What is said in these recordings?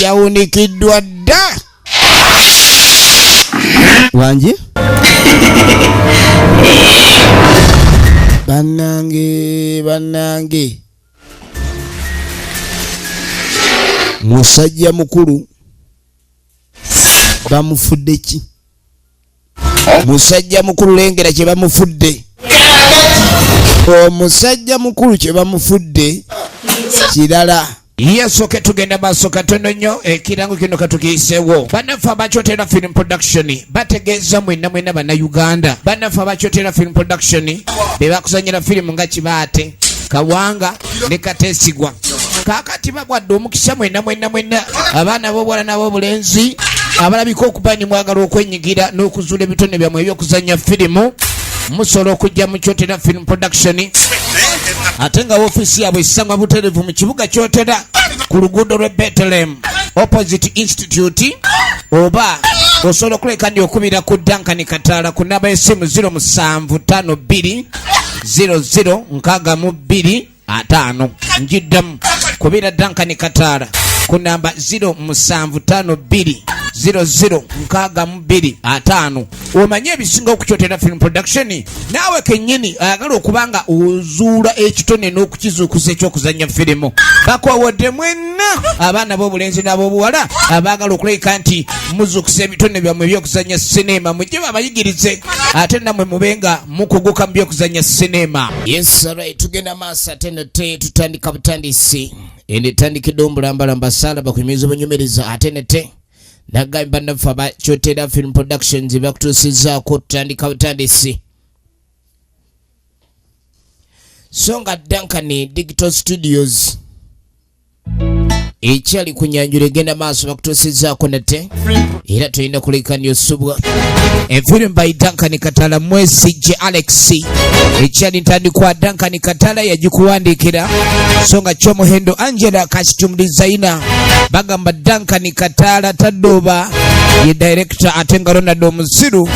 yawunikiddwa dda wangi bannange musajja mukulu bamufudde ki musajja mukulu lengera kye bamufudde omusajja mukulu kye bamufudde kirala yesoke tugenda maaso katono nnyo ekirango kino katukiyiseewo bannaffe abakyotera film production bategeeza mwenna bannayuganda bannaffe abakyotera film production be bakuzanyira firimu nga Kibaate Kawanga ne Kateesigwa kaakati babwadde omukisa mwenna abaana b'obuwala n'ab'obulenzi abalabika okuba ni mwagala okwenyigira n'okuzuula ebitone byammwe ebyokuzanya firimu musobola okujja mu Kyotera film production ate nga ofiisi yaabwe esangwa butereevu mu kibuga Kyotera ku luguudo lw'e Bethlehem opposite institute oba osobola okuleka ndi okubira ku Duncan Kataala ku namba y'essimu 0752 0062 njiddamu kubira Duncan Kataala ku namba 0752 0062 omanye ebisinga okukyotera film production naawe kennyini ayagala okubanga ozuula ekitone n'okukizuukuza ekyokuzanya firimu bakowodde mwenna abaana b'obulenzi n'ab'obuwala abaagala okuleka nti muzuukusa ebitone byammwe ebyokuzanya sinema mujje babayigirize ate nammwe mubenga mukuguka mu byokuzanya sinema. Yes, right. Tugenda maaso ate nate tutandika butandisi endetandikidde ombulambalamba sala bakuyimiriza obanyumereza ate nate nagamba bannaffe abakyotera film productions bakutuusizzaako tutandika butandisi so nga Duncan Digital Studios ekyali ku Nyanjula egenda maaso bakutuusizzaako nate era tulina kulekanya osubwa efirimu by Duncan Kataala Mwesijje Alex ekyali ntandikwa Duncan Kataala yagikuwandiikira so nga Kyomuhendo Angela costume designer bagamba Duncan Kataala taddoba ye director ate nga Ronald Omusiru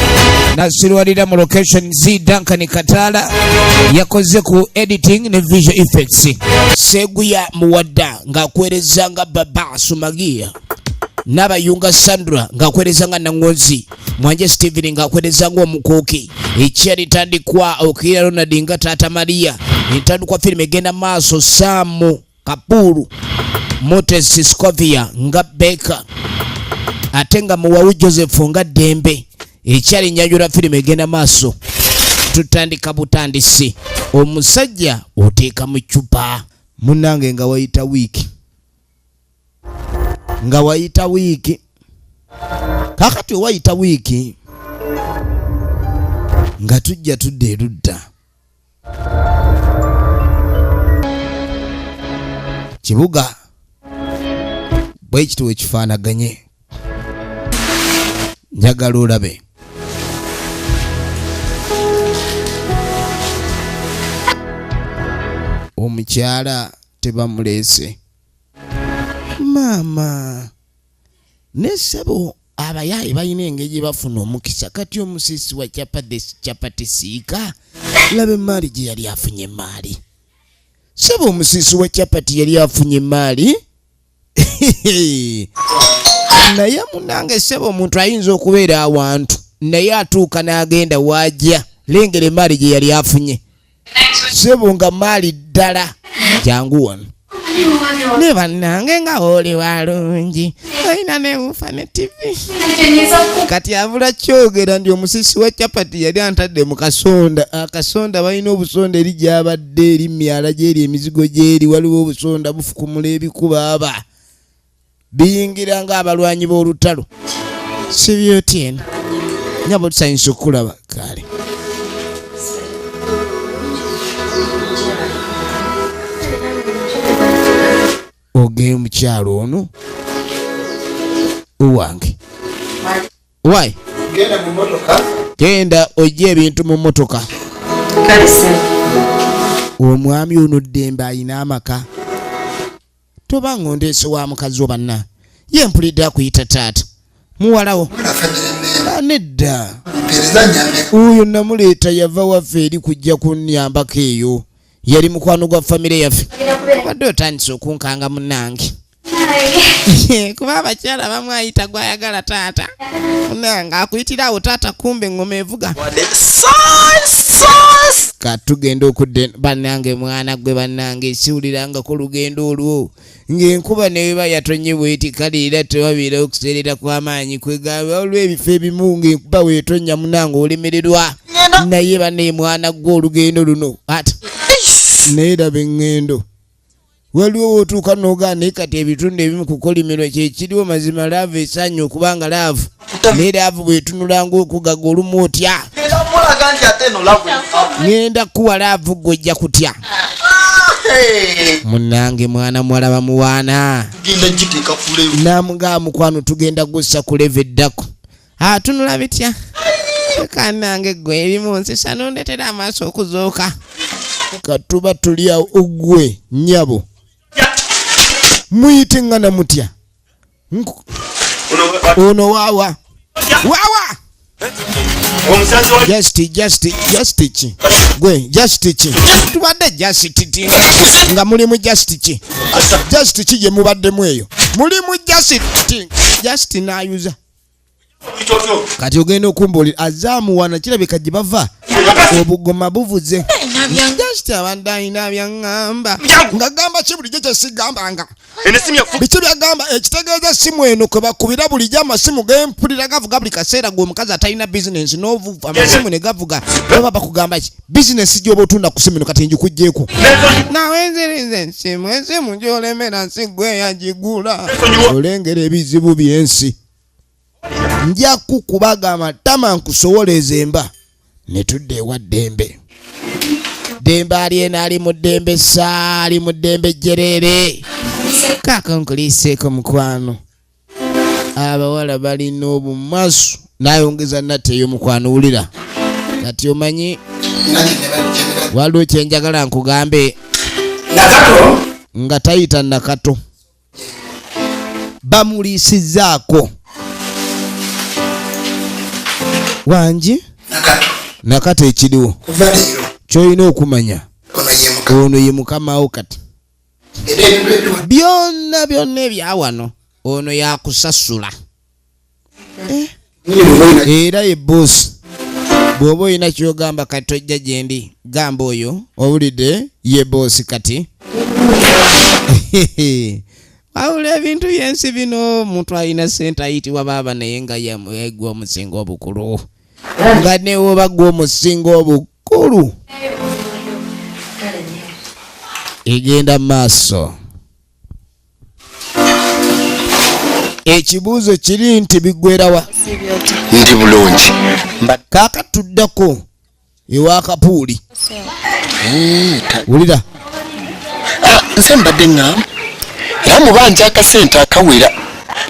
nasirwalira mu location zi Duncan Kataala yakoze ku editing ne visual effects Seguya Muwadda ng'akwereza nga Baba Sumagia n'abayunga Sandra ng'akwereza nga Nangonzi Mwanje Steven ng'akwereza nga Omukuuki ekyali ntandikwa okira Ronald nga Taata Maria ntandikwa firimu egenda maaso Samu Kapuru Moses Scovia nga Beka ate nga Muwawu Joseph nga Dembe ekyali Nyanjula firimu egenda maaso tutandika butandisi omusajja oteeka mu ccupa munnange nga wayita wiiki kakati wayita wiiki nga tujja tudde erudda kibuga bwe kiti wekifaanaganye njagala olabe omukyala tebamuleese maama nesebo abayaayi balina engeri bafuna omukisa kati omusisi wa capati siika labe emaali gye yali afunye emaali sebo omusisi wa capati yali afunye emaali naye munange sebo omuntu ayinza okubeera awantu naye atuuka n'agenda waajja lengera emaali gye yali afunye sebo nga maali ddala jangu wano ne bannange nga oli walungi olina newufa ne TV kati abula kyogera ndi omusisi wa capati yali antadde mu kasonda akasonda balina obusonda eri gyabadde eri myala gyeri emizigo gyeri waliwo obusonda bufukumula ebikuba aba biyingira nga abalwanyi b'olutalo sibyotyena nyabo tusanyusa okulaba kale ogeye mukyalo ono owange wai genda ojja ebintu mu motoka omwami ono Dembe ayina amaka toba ngondeese wa mukazi wo banna ye mpulidde akuyita taata muwalawo nedda oyo namuleeta yava waffe eri kujja kunnyambako eyo yali mukwano gwa famire yaffe obadde otandise okunkanga munnange Kuba abakyala bamwe ayita gwayagala taata. Nanga akuyitira taata kumbe ngoma evuga. Katugenda okudde bannange mwana gwe bannange siwuliranga ku lugendo olwo. Ng'enkuba neeba yatonye bweti kale era tewabeera okuserera kw'amaanyi kwegamba olw'ebifo ebimu ng'enkuba weetonya munange olemererwa. Naye banne mwana gwe olugendo luno ati neeraba eŋŋendo. Waliwo otuuka n'ogaana kati ebitundu ebimu ku kolimirwa kyekiriwo mazima laavu esaanye okubanga laavu. Naye laavu bw'etunulanga okugaga olumu otya. Ngenda kuwa laavu gw'ojja kutya. Munnange mwana muwala bamuwaana. Namugaa mukwano tugenda gussa ku leve eddako. Tunula bitya? Kannange ggwe ebimu nsisa n'ondetera amaaso okuzooka. Katuba tuli awo ogwe nnyabo. Muyite ngana mutya. Ono waawa. Waawa! Just chi. Gwe just chi. Tubadde just chi. Nga mulimu just chi. Just chi ye mubaddemu eyo. Mulimu just chi. Just naayuza. Kati ogenda okumbulira azaamu wana kirabika gye bava obugoma buvuze. Just abantu alina byaŋŋamba nga gamba ki bulijjo kyesigambanga biki byagamba ekitegeeza simu eno kwe bakubira bulijjo amasimu gempulira gavuga buli kaseera gweomukazi atalina bizinensi n'ovuva amasimu ne gavuga baba bakugamba ki bizinensi gy'oba otunda ku simu eno kati njikuggyeeko nawe nziriza ensimu gy'olemera nsi gwe yagigula olengera ebizibu by'ensi nja kukubaga amatama nkusowoleeza emba ne tudda ewa Ddembe. Dembe aliena ali mu ddembe ali mu ddembe jjereere. Kaaka nkuliiseeko mukwano. Abawala balina obumasu nayongeza nate ey'omukwano wulira. Kati omanyi waliwo kyenjagala nkugambe nga tayita Nakato. Bamuliisizaako. Wangi? Nakato ekiriwo. Kyoyina okumanya ono ye mukamawo kati byonna ebyawano ono yakusasula era ye bosi. Bw'oba olina kyogamba kati tojja gyendi gamba oyo owulidde ye bosi kati. Wawula ebintu byensi bino omuntu alina sente ayitibwa baaba naye nga yegwa omusinga obukulu nga newoba gwa omusinga obukulu egenda maaso. Ekibuuzo kiri nti biggwerawa ndi bulungi kaaka tuddako ewa Kapuuli. Wulira nze mbadde ŋŋamba era mubanja akasente akawera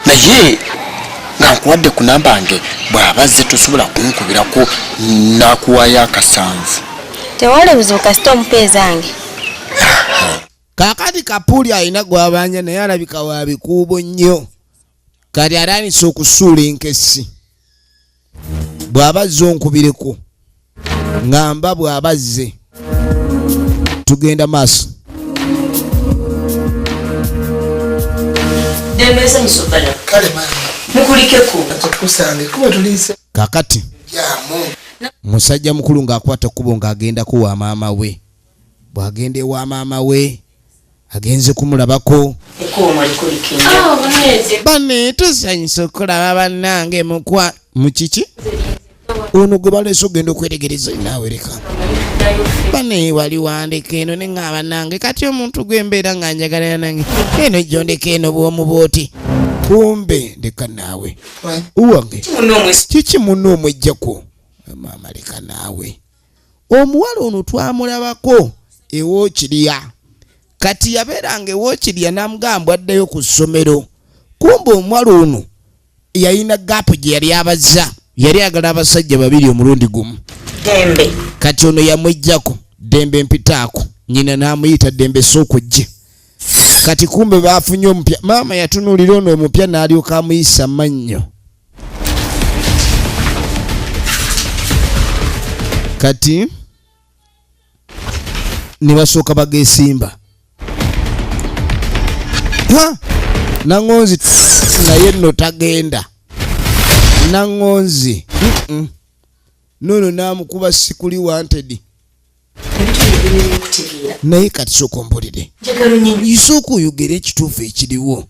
naye nga nkuwadde ku namba nge bw'abazze tosobola kunkubirako nakuwayo akasanvu. Tewali buzibu kasita omupeeza zange. Kaakati Kapuuli alina gwabanja naye alabika wa bikuubo nnyo. Kati atandise okusuula enkessi. Bw'abazze onkubireko ngamba bw'abazze tugenda maaso. Dembeza misopala. Kale mama. Mukulikeko. Atukusange kuba tulise. Kakati. Yamu. Musajja mukulu ng'akwata kubo ng'agenda kuwa maama we. Bw'agenda ewa maama we agenze kumulabako. Ekoma likulikino. Banne tusanyusa okulaba bannange mu kiki? Ono gwe baleese ogenda okwetegereza naawe leka. Banne wali wandika eno ne ng'aba nange kati omuntu gw'embeera nga njagala nange eno gyondeka eno bw'omu booti. Kumbe ndeka naawe. Uwange. Kiki munno omwejjako? Maama leka naawe. Omuwala ono twamulabako ewookirya. Kati yabeeranga ewookirya namugamba addayo ku ssomero. Kumbe omuwala ono yalina gaapu gye yali abazza. Yali agala abasajja babiri omulundi gumu. Dembe. Kati ono yamwejjako Dembe mpitaako. Nyina n'amuyita Dembe sookojje. Kati kumbe baafunye omupya. Maama yatunuulira ono omupya n'alyoka amuyisa mannyo. Kati ne basooka bageesimba. Nangonzi naye nno tagenda. Nangonzi nono namukuba sikuli wanted. Naye kati sokombulire isooka oyogera ekituufu ekiriwo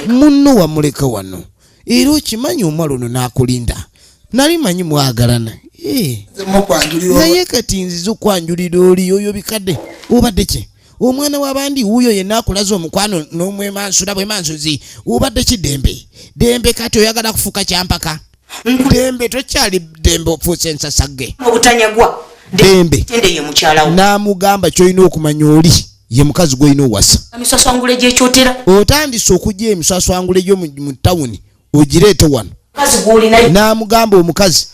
munno wamuleka wano era okimanyi omwalo ono n'akulinda nali manyi mwagalana naye kati nziza okwanjulira oli oyo bikadde obadde ki omwana w'abandi wuuyo yenna akulaza omukwano n'omwemansula bwemansuzi obadde ki dembe kati oyagala kufuuka kyampaka dembe tokyali dembe ofuuse ensasagge obutanyagwa dembe tende ye mukyalawo n'amugamba ky'olina okumanya oli ye mukazi gw'olina owasa emisaswangule gy'ekyotera otandise okujja emisaswangule gyo mu tawuni ogireete wano mukazi gw'olinayo n'amugamba omukazi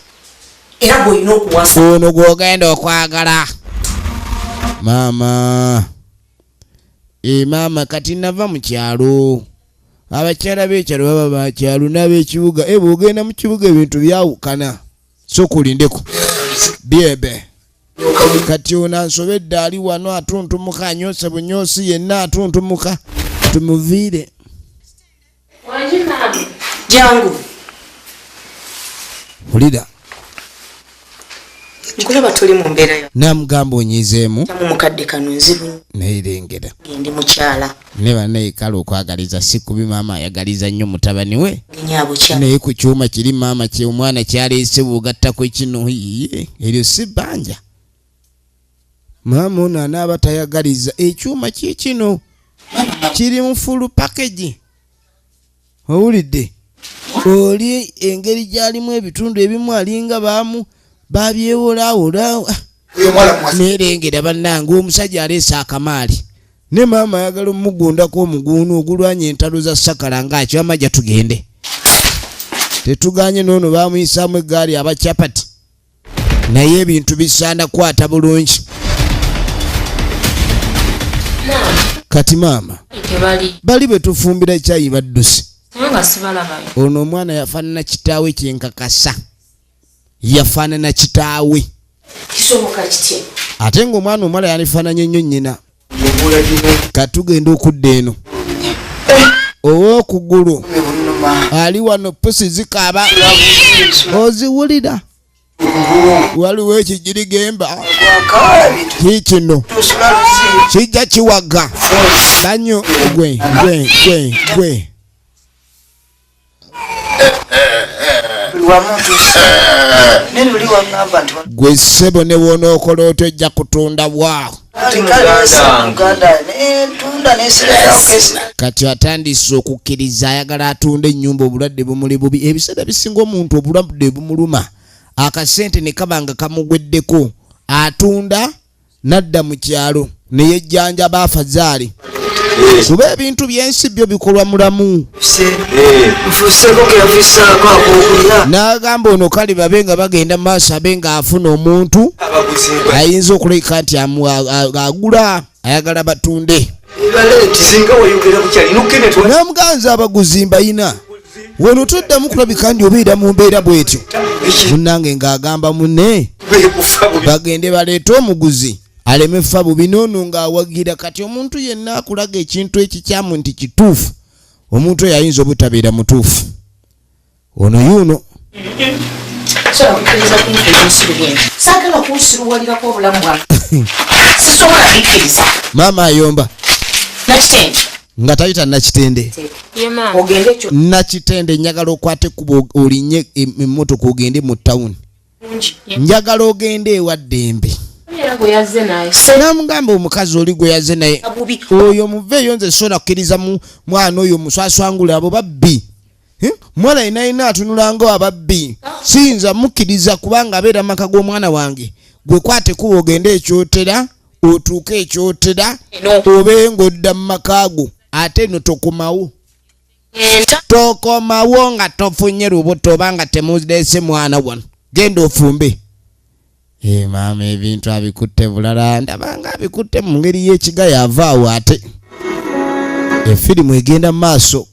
era gw'olina okuwasa ono gw'ogenda okwagala maama maama kati nava mu kyalo abakyala b'ekyalo baba bakyalo n'ab'ekibuga bw'ogenda mu kibuga ebintu byawukana so kulindeko byebe kati ono ansobedde ali wano atuntumuka anyoose bunyoosi yenna atuntumuka tumuviire jangu hulira nkulaba tuli mu mbeera yo namugamba onyizeemu tamu mukadde kano nzibu nayirengera gendi mukyala ne bannaye kale okwagaliza si kubi maama ayagaliza nnyo mutabani we genyabo kyala naye ku kyuma kiri maama kye omwana kyaleese bw'ogattako kino iye eryo si bbanja maama ono anaaba tayagaliza ekyuma kye kino kiri mu fulu package owulidde oli engeri gy'alimu ebitundu ebimu alinga babyewolawola nerengera bannange omusajja aleese akamaali ne maama ayagala omugundako omuguunu ogulwanya entalo za sakala ngaakyo amajja tugende tetuganye noono bamuyisaamu eggaali abacyapati naye ebintu bisaana kwata bulungi kati maama bali betufumbira ekyayi baddusi ono omwana yafaanana kitaawe kyenkakasa yafaanana kitaawe kisoboka kitya ate ng'omwana omwala yalifaananye nnyo nnyina katugenda okudda eno ow'okugulu ali wano pusi zikaaba oziwulira waliwo ekijirigemba kikino kijja kiwaga banyo gwe gwe ssebo ne wonookola otojja kutunda bwa kati atandise okukkiriza ayagala atunda ennyumba obulwadde bumuli bubi ebiseera bisinga omuntu obulwadde bumuluma akasente ne kaba nga kamugweddeko atunda nadda mu kyalo ne yejjanjaba afazaali kuba ebintu byensi byo bikolwa mulamu n'agamba ono kale babe nga bagenda mu maaso abe nga afuna omuntu ayinza okuleka nti agula ayagala batunde namuganza abaguzi mbayina wano toddamu kulabika ndi obeera mu mbeera bwetyo munnange ng'agamba munne bagende baleete omuguzi aleme fa bubi noono ng'awagira kati omuntu yenna akulaga ekintu ekikyamu nti kituufu omuntu oyo ayinza obutabeera mutuufu ono yuuno maama ayomba nga tayita nakitende nakitende njagala okwate kuba olinye emmotoka ogende mu tawuni njagala ogende ewa Ddembe namugamba omukazi oli gwe yazze naye oyo muveeyo nze sola kukkiriza mwana oyo muswaswangula abo babbi mwala inaina atunulanga ababbi siyinza mukkiriza kubanga abeera maka g'omwana wange gwe kwate kuba ogende ekyotera otuuke ekyotera obe ng'odda mu makaago ate no tokomawo nga tofunye lubuto obanga temuleese mwana wano genda ofumbe maama ebintu abikutte bulala ndabanga abikutte mu ngeri y'ekiga yavaawo ate efirimu egenda mu maaso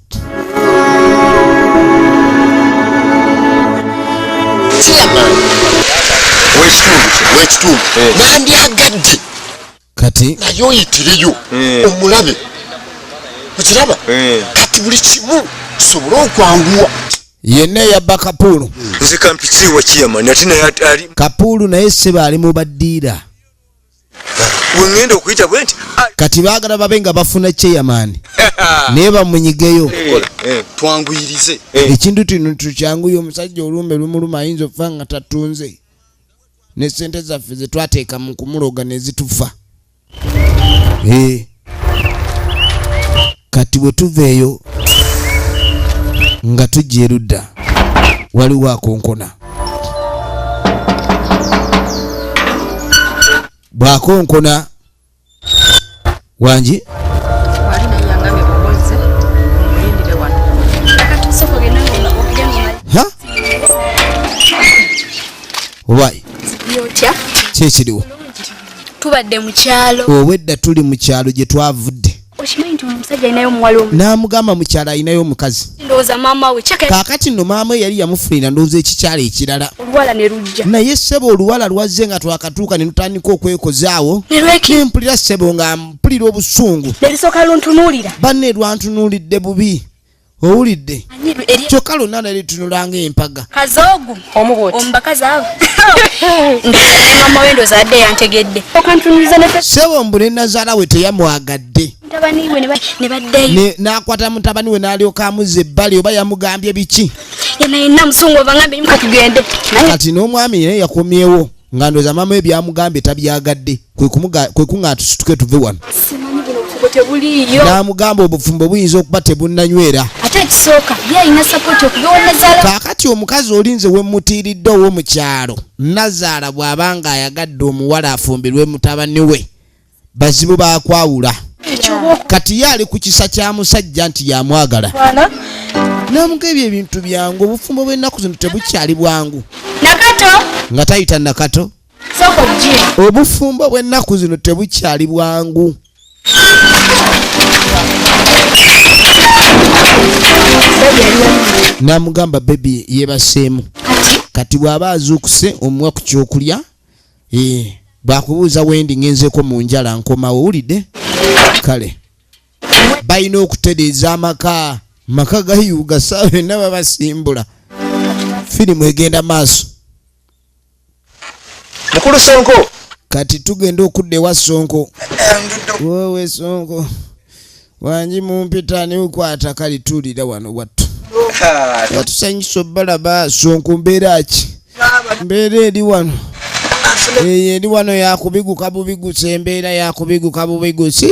wekitundu nandyagadde kati naye oyitireyo omulabe okiraba kati anti buli kimu sobola okwanguwa yenna yabba Kapulu. nze kampitiwa chairman ate naye ali Kapulu naye ssebo ali mu baddiira wengenda okuyita bwe nti kati baagala babe nga bafuna chairman naye bamunyigeyo twanguyirize ekintu kino tukyanguye omusajja olumbe lumuluma ayinza okufa nga tatunze ne ssente zaffe ze twateeka mu kumuloga ne zitufa. Kati bwe tuveeyo nga tujja erudda waliwo akonkona. Bw'akonkona wangi obayi kyekiriwo tubadde mu kyalo obwedda tuli mu kyalo gye twavudde okimanyi nti omusajja alinayo omuwala omu n'amugamba mu kyalo alinayo omukazi ndowooza maama we kyaka kaakati nno maama we yali yamufunira ndowooza ekikyalo ekirala oluwala ne lujja naye ssebo oluwala lwazze nga twakatuuka ne tutandika okwekozaawo ne lweki nempulira ssebo nga mpulira obusungu ne lisooka luntunuulira banne lwantunuulidde bubi owulidde anyiru eri kyokka lonna nalitunulanga empaga kazoogu omuboti omubakazi abo ndowooza maama we ndowooza adde yantegedde okantunuliza ne ssebo mbu ne nazaala we teyamwagadde mutabani we ne baddeyo n'akwata mutabani we n'alyoka amuzza ebbali oba yamugambye biki yena yenna musungu obangambe yimuka tugende kati n'omwami naye yakomyewo nga ndowooza maama we byamugambye tabyagadde kwe kuŋŋaata tusituke tuve wano simanyi buno obufubo tebuliiyo n'amugamba obufumbo buyinza okuba tebunanywera ate ekisooka ye alina sapooti okuva wa nazaala kaakati omukazi olinze we mutiiridde ow'omu kyalo nazaala bw'aba nga ayagadde omuwala afumbirwe mutabani we bazibu baakwawula kati ye ali ku kisa kya musajja nti yamwagala n'amugambye ebintu byangu obufumbo bw'ennaku zino tebukyali bwangu nakato nga tayita nakato sooka obugira obufumbo bw'ennaku zino tebukyali bwangu n'amugamba bebi yebaseemu kati bw'aba azuukuse omuwa ku kyokulya bw'akubuuza wendi ngenzeeko mu njala nkomawo owulidde kale balina okutereeza maka gayuuga saa yonna babasimbula firimu egenda maaso mukulu Sonko kati tugenda okudda ewa Sonko wowe Sonko wangi mumpita niukwata kali tuulira wano wattu watusanyusa obbalaba Sonko mbeera ki mbeera eri wano eri wano yakubiguka bubigusa embeera yakubiguka bubigusi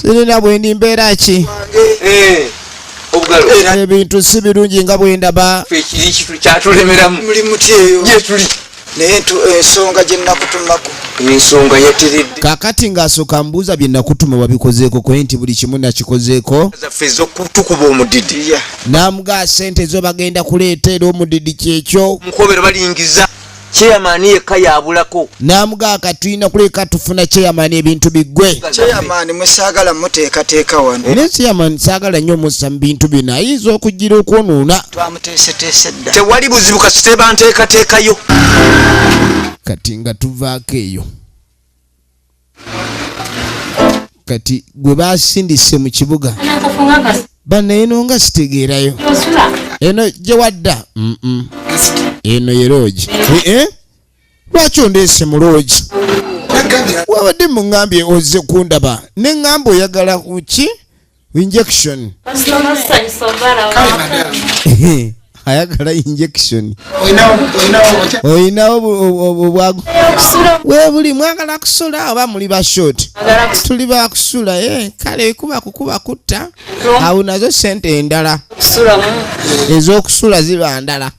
sirina bwendi mbeera ki ebintu si birungi nga bwendaba kyatulemeramu muli muti eyo gyetuli naye ensonga gye nakutumako ensonga yatiridde kaakati ng'asooka mbuuza bye nakutuma wabikozeeko kwe nti buli kimu nakikozeeko zaffe ez'okutukuba omudidi n'amugaa sente zo bagenda kuleeta era omudidi kyekyo mukobero balingiza chairman yekka yabulako n'amugaa katulina kuleka tufuna chairman ebintu biggwe chairman mwesaagala muteekateeka wano ne chairman saagala nnyo mussa mu bintu bino ayinza okujjira okwonoona twamuteeseteese dda tewali buzibu kasite banteekateekayo kati nga tuvaako eyo kati gwe basindise mu kibuga banna eno nga sitegeerayo eno gye wadda eno ye loogi lwaki ondeese mu loogi wabadde muŋŋambye ozze kundaba ne ŋŋamba oyagala kuki injection ayagala injection oyinawo obwago webuli mwagala kusula oba muli bashort tuli bakusula kale kuba kukuba kutta awo nazo sente endala ez'okusula ziba ndala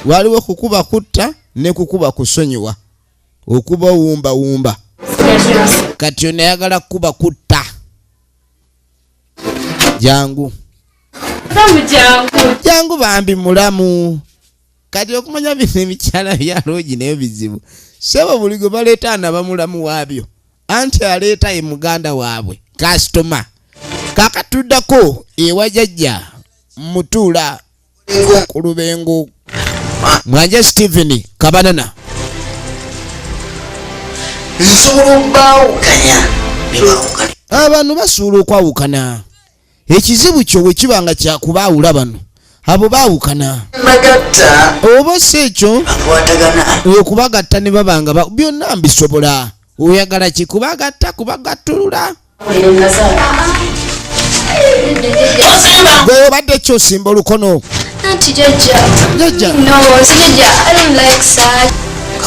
waliwo kukuba kutta ne kukuba kusonyiwa okuba wumba kati onayagala kukuba kutta jangu jangu bambi mulamu kati okumanya bino emikyala byaloogi nayo bizibu sebo buli gwe baleeta anaba mulamu waabyo anti aleeta ye muganda waabwe kasitoma kakatuddako ewa jjajja mutuula ku lubengo mwanje Stephen Kabanana nsobola okubaawukanya bebawukana abantu basuula okwawukana ekizibu kyo bwe kibanga kyakubaawula bano abo baawukana bagatta oba si ekyo akwatagana okubagatta ne babanga byonna mbisobola oyagala kikubagatta kubagattulula gwe obadde kyosimba olukono Auntie Jaja. No, Jaja, I don't like sad.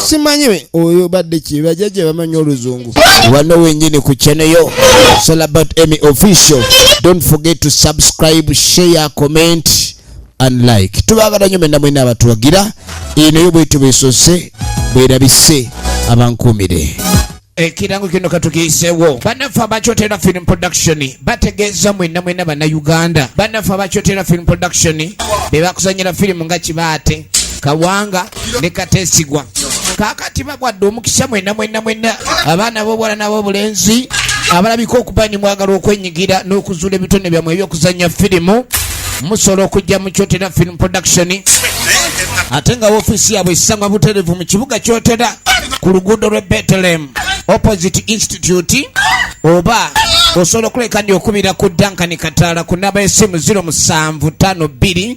simanyi oyo badde kibajjaje bamanyi oluzungu wano wenyini ku channel yo It's all about Emmy Official. Don't forget to subscribe, share, comment and like. Tubagala nnyo mwenna mwenna abatuwagira eno yo bwetyo bwesose bwerabise abankumire ekirango kino katukiisewo bannaffe abakyotera film production bategeeza mwenna mwenna bannayuganda bannaffe abakyotera film production be bakuzanyira firimu nga Kibaate Kawanga ne Kateesigwa kakati bagwadde omukisa mwenna abaana b'obuwala n'ab'obulenzi abalabika okuba ni mwagala okwenyigira n'okuzuula ebitone byammwe ebyokuzanya firimu musobola okujja mu Kyotera film production ate nga ofiisi yaabwe esangwa butereevu mu kibuga Kyotera ku luguudo lw'e Bethlehem opposite institute oba osobola okuleka ndi okubira ku Duncan Kataala ku namba y'essimu 0752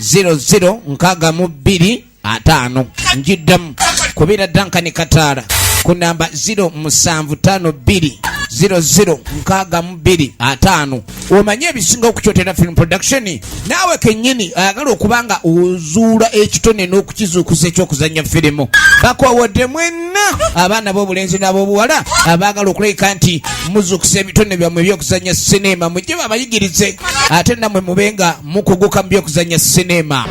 0062 njiddamu kubira Duncan Kataala ku namba 0752 0062 omanye ebisinga okukyotera film production naawe kennyini ayagala okubanga ozuula ekitone n'okukizuukuza ekyokuzanya firimu bakwawodde mwenna abaana b'obulenzi n'ab'obuwala abaagala okuleka nti muzuukusa ebitone byammwe ebyokuzanya sinema mujje babayigirize ate nammwe mubenga mukuguka mu byokuzanya sinema